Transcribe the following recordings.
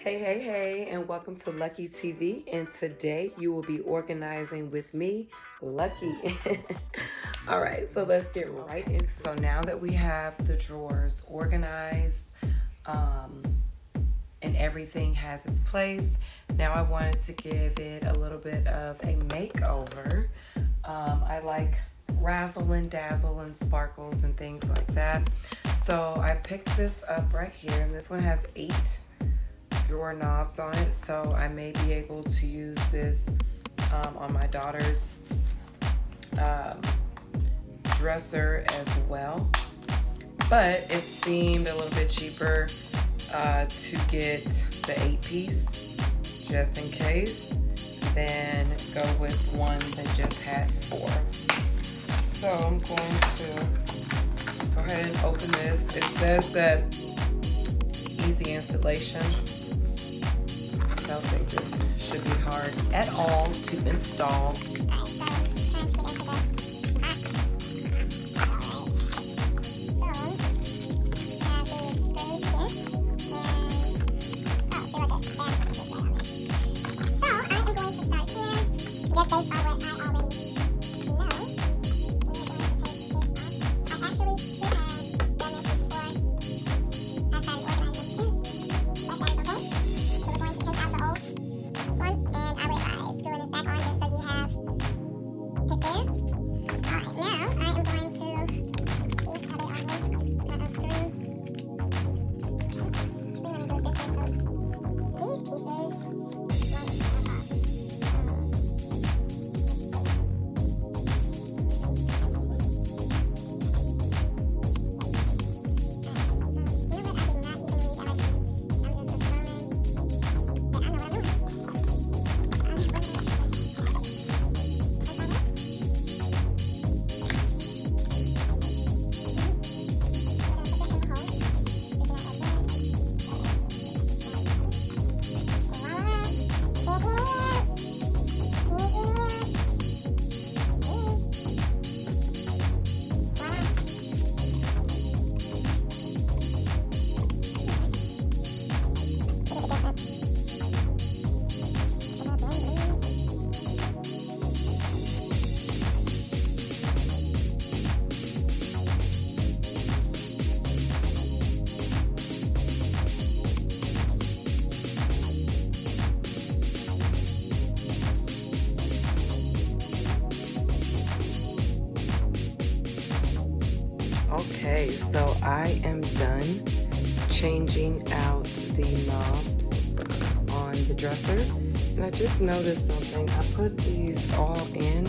Hey, and welcome to Lucky TV. And today you will be organizing with me, Lucky. All right, so let's get right into it. So now that we have the drawers organized and everything has its place, now I wanted to give it a little bit of a makeover. I like razzle and dazzle and sparkles and things like that. So I picked this up right here, and this one has 8 drawer knobs on it, so I may be able to use this on my daughter's dresser as well, but it seemed a little bit cheaper to get the 8-piece just in case than go with one that just had 4. So I'm going to go ahead and open this. It says that easy installation. I don't think this should be hard at all to install. Okay, so I am done changing out the knobs on the dresser, and I just noticed something. I put these all in,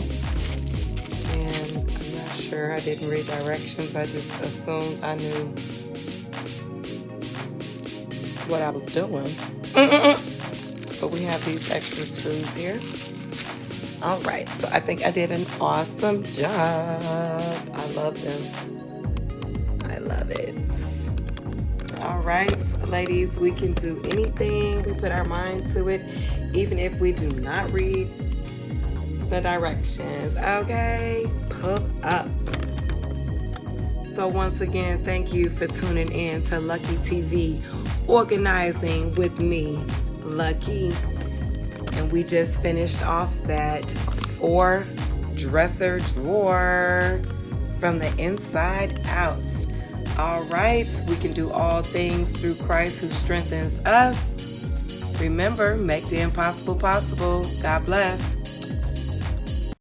and I'm not sure. I didn't read directions. I just assumed I knew what I was doing. But we have these extra screws here. All right, so I think I did an awesome job. I love them. I love it. All right, ladies, we can do anything. We put our mind to it, even if we do not read the directions. Okay, pull up. So once again, thank you for tuning in to Lucky TV, organizing with me, Lucky. And we just finished off that 4 dresser drawer from the inside out. All right, we can do all things through Christ who strengthens us. Remember, make the impossible possible. God bless.